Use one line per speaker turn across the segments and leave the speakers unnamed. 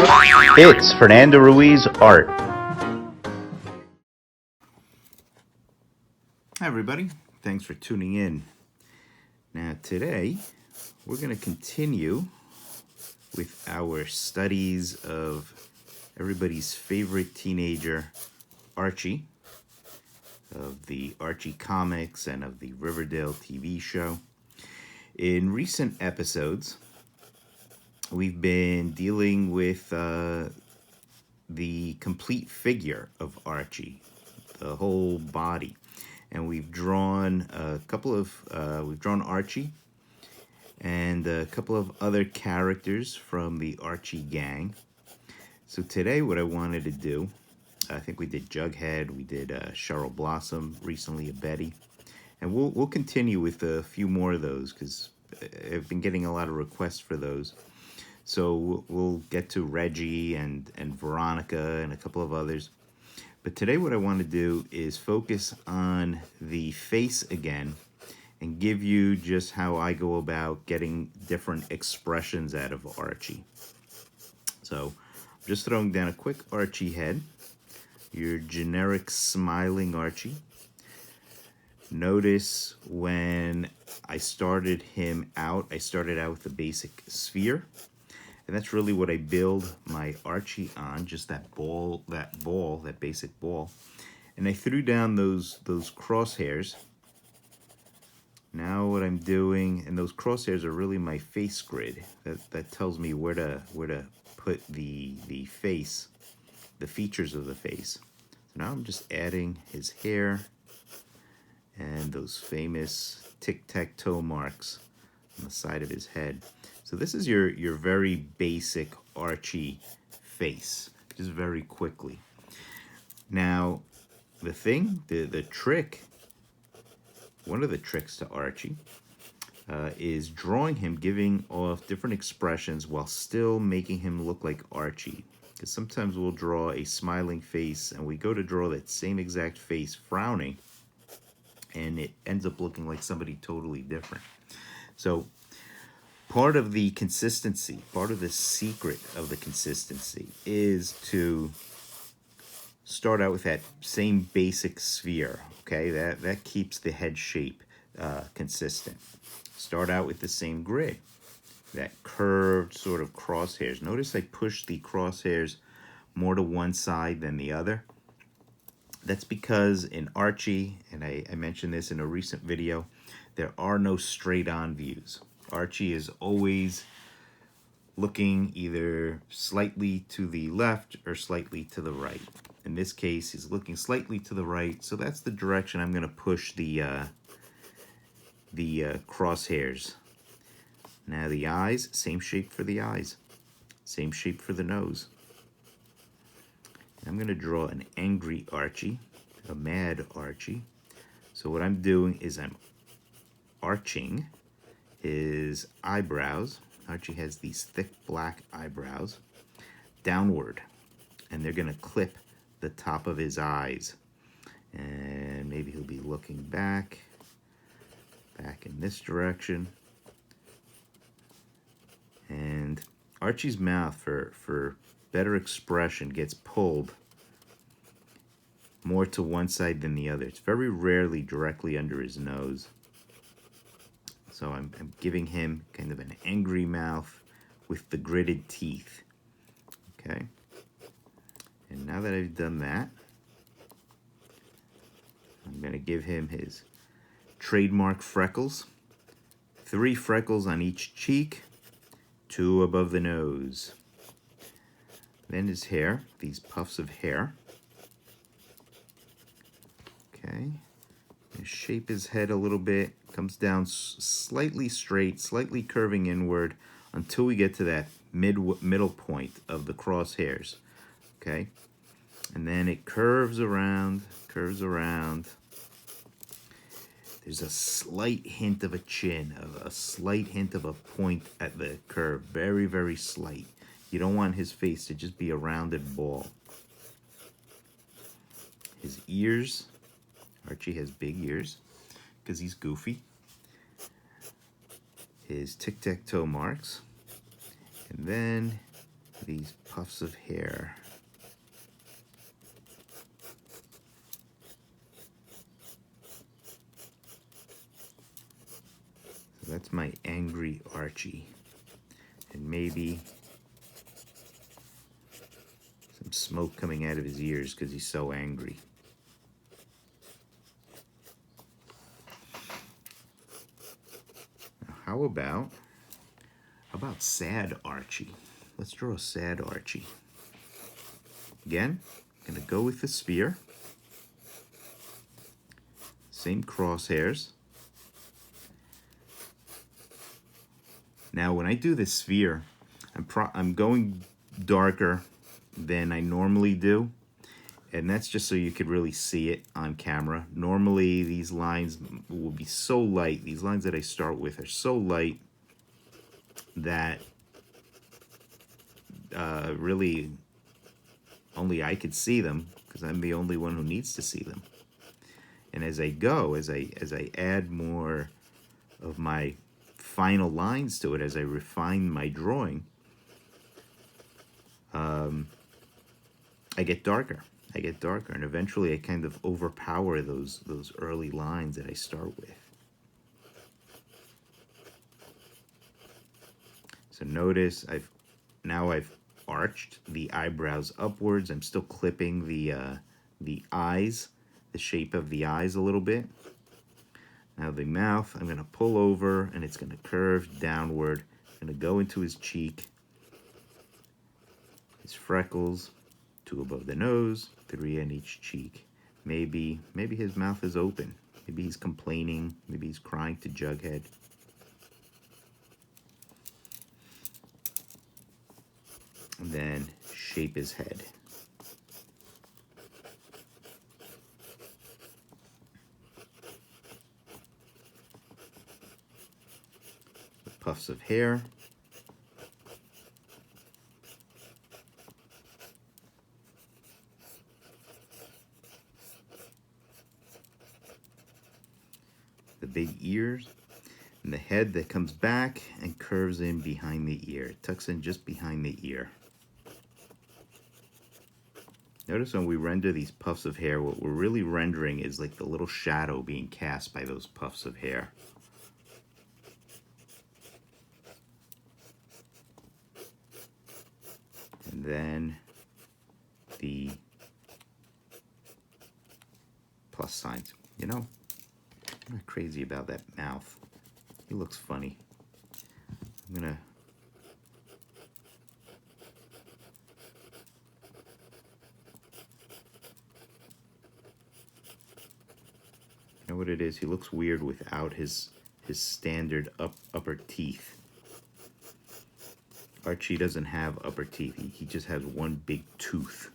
It's Fernando Ruiz Art. Hi everybody, thanks for tuning in. Now today we're going to continue with our studies of everybody's favorite teenager, Archie, of the Archie Comics and of the Riverdale TV show. In recent episodes, we've been dealing with the complete figure of Archie, the whole body. And we've drawn we've drawn Archie and a couple of other characters from the Archie gang. So today what I wanted to do, I think we did Jughead, we did Cheryl Blossom, recently a Betty. And we'll continue with a few more of those because I've been getting a lot of requests for those. So we'll get to Reggie and Veronica and a couple of others. But today what I want to do is focus on the face again and give you just how I go about getting different expressions out of Archie. So I'm just throwing down a quick Archie head, your generic smiling Archie. Notice when I started him out, I started out with a basic sphere. And that's really what I build my Archie on, just that basic ball. And I threw down those crosshairs. Now what I'm doing, and those crosshairs are really my face grid. That tells me where to put the face, the features of the face. So now I'm just adding his hair and those famous tic-tac-toe marks on the side of his head. So this is your very basic Archie face, just very quickly. Now, the trick, one of the tricks to Archie is drawing him, giving off different expressions while still making him look like Archie. Because sometimes we'll draw a smiling face and we go to draw that same exact face frowning, and it ends up looking like somebody totally different. So part of the consistency, part of the secret of the consistency is to start out with that same basic sphere, okay? That keeps the head shape consistent. Start out with the same grid, that curved sort of crosshairs. Notice I push the crosshairs more to one side than the other. That's because in Archie, and I mentioned this in a recent video, there are no straight-on views. Archie is always looking either slightly to the left or slightly to the right. In this case, he's looking slightly to the right, so that's the direction I'm going to push the crosshairs. Now the eyes, same shape for the eyes, same shape for the nose. I'm going to draw an angry Archie, a mad Archie. So what I'm doing is I'm arching his eyebrows. Archie has these thick black eyebrows downward, and they're going to clip the top of his eyes. And maybe he'll be looking back in this direction. And Archie's mouth, for better expression, gets pulled more to one side than the other. It's very rarely directly under his nose. So I'm giving him kind of an angry mouth with the gritted teeth. Okay. And now that I've done that, I'm going to give him his trademark freckles. 3 freckles on each cheek, 2 above the nose. Then his hair, these puffs of hair. Okay. Shape his head a little bit, comes down slightly straight, slightly curving inward until we get to that middle point of the crosshairs. Okay. And then it curves around. There's a slight hint of a chin, a slight hint of a point at the curve, very, very slight. You don't want his face to just be a rounded ball. His ears, Archie has big ears because he's goofy. His tic-tac-toe marks. And then these puffs of hair. So that's my angry Archie. And maybe some smoke coming out of his ears because he's so angry. Now, how about sad Archie? Let's draw a sad Archie. Again, I'm going to go with the sphere. Same crosshairs. Now, when I do this sphere, I'm going darker than I normally do, and that's just so you could really see it on camera. Normally, these lines will be so light. These lines that I start with are so light that really only I could see them because I'm the only one who needs to see them. And as I go, as I add more of my final lines to it, as I refine my drawing, I get darker. And eventually I kind of overpower those early lines that I start with. So notice I've arched the eyebrows upwards. I'm still clipping the eyes, the shape of the eyes a little bit. Now the mouth, I'm going to pull over and it's going to curve downward. I'm going to go into his cheek, his freckles, 2 above the nose, 3 in each cheek. Maybe his mouth is open. Maybe he's complaining. Maybe he's crying to Jughead. And then shape his head. The puffs of hair. The big ears. And the head that comes back and curves in behind the ear. It tucks in just behind the ear. Notice when we render these puffs of hair, what we're really rendering is like the little shadow being cast by those puffs of hair. And then the plus signs. You know, I'm not crazy about that mouth. He looks funny. I'm gonna know what it is? He looks weird without his standard upper teeth. Archie doesn't have upper teeth. He just has one big tooth.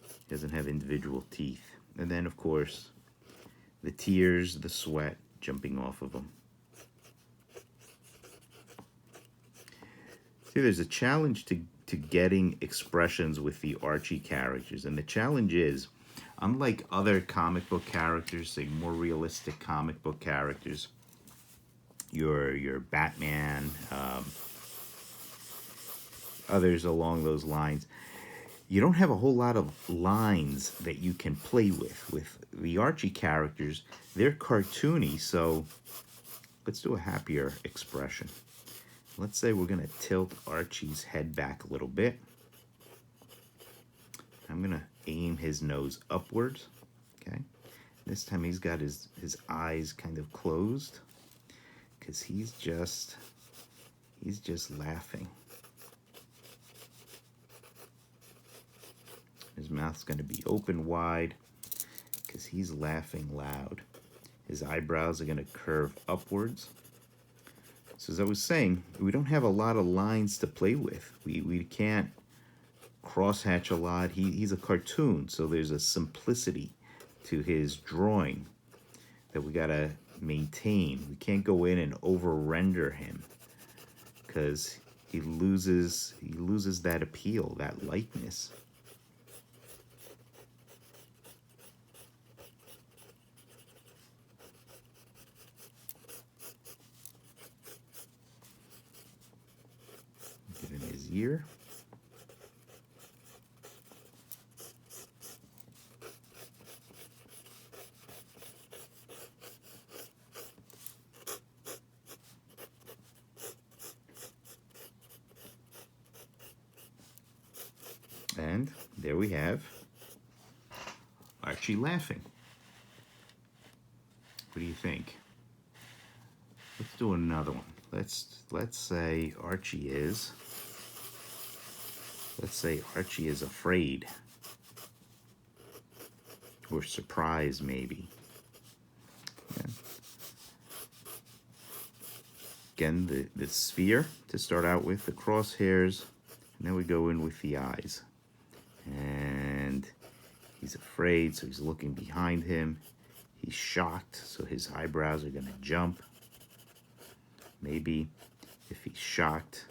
He doesn't have individual teeth. And then, of course, the tears, the sweat jumping off of him. See, there's a challenge to getting expressions with the Archie characters. And the challenge is, unlike other comic book characters, say more realistic comic book characters, your Batman, others along those lines, you don't have a whole lot of lines that you can play with. With the Archie characters, they're cartoony, so let's do a happier expression. Let's say we're going to tilt Archie's head back a little bit. I'm going to aim his nose upwards, okay? This time he's got his eyes kind of closed because he's just laughing. His mouth's going to be open wide because he's laughing loud. His eyebrows are going to curve upwards. So as I was saying, we don't have a lot of lines to play with. We can't crosshatch a lot. He's a cartoon, so there's a simplicity to his drawing that we gotta maintain. We can't go in and over render him because he loses that appeal, that lightness. Give him his ear. And there we have Archie laughing. What do you think? Let's do another one. Let's say Archie is afraid or surprised, maybe. Yeah. Again, the sphere to start out with, the crosshairs, and then we go in with the eyes. And he's afraid, so he's looking behind him. He's shocked, so his eyebrows are going to jump. Maybe if he's shocked,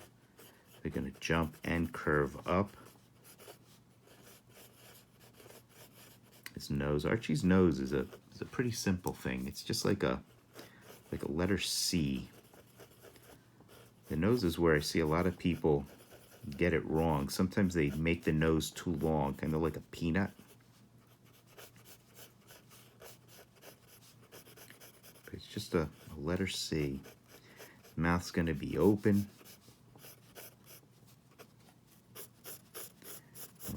they're going to jump and curve up. His nose, Archie's nose is a pretty simple thing. It's just like a letter C. The nose is where I see a lot of people get it wrong. Sometimes they make the nose too long, kind of like a peanut. But it's just a letter C. Mouth's going to be open.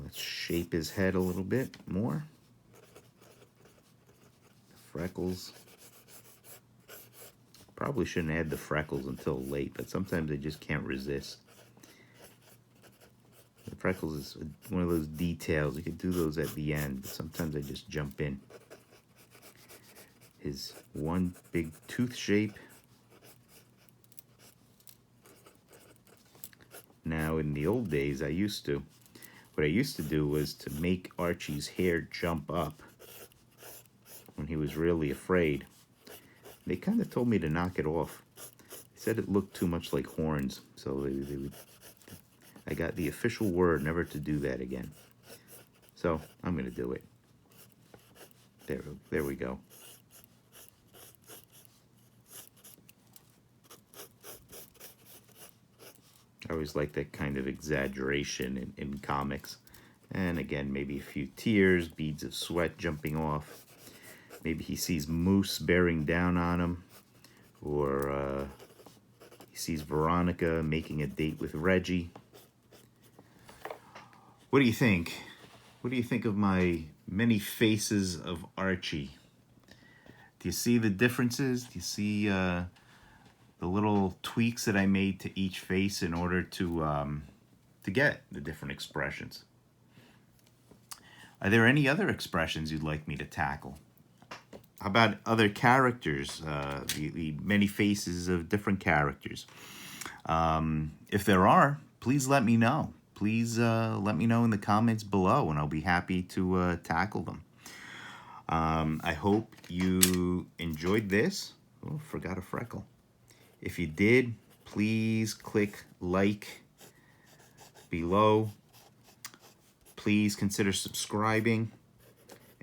Let's shape his head a little bit more. The freckles. Probably shouldn't add the freckles until late, but sometimes I just can't resist. The freckles is one of those details. You could do those at the end, but sometimes I just jump in. His one big tooth shape. Now, in the old days, what I used to do was to make Archie's hair jump up when he was really afraid. They kind of told me to knock it off. They said it looked too much like horns, so I got the official word never to do that again. So I'm going to do it. There we go. I always like that kind of exaggeration in comics. And again, maybe a few tears, beads of sweat jumping off. Maybe he sees Moose bearing down on him. Or he sees Veronica making a date with Reggie. What do you think? What do you think of my many faces of Archie? Do you see the differences? Do you see the little tweaks that I made to each face in order to get the different expressions? Are there any other expressions you'd like me to tackle? How about other characters, the many faces of different characters? If there are, please let me know. Please let me know in the comments below, and I'll be happy to tackle them. I hope you enjoyed this. Oh, forgot a freckle. If you did, please click like below. Please consider subscribing.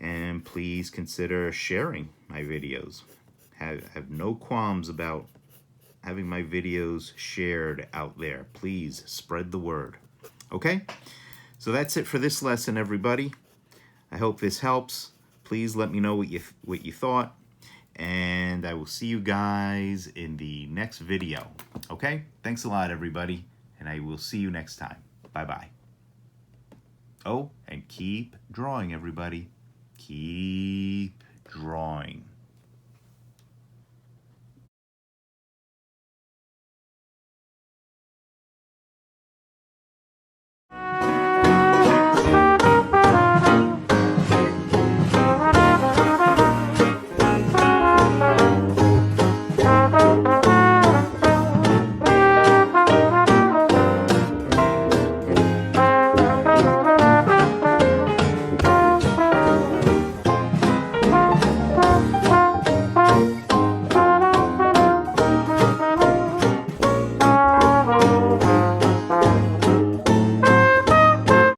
And please consider sharing my videos. Have no qualms about having my videos shared out there. Please spread the word. Okay? So that's it for this lesson, everybody. I hope this helps. Please let me know what you thought. And I will see you guys in the next video. Okay? Thanks a lot, everybody. And I will see you next time. Bye-bye. Oh, and keep drawing, everybody. Keep drawing.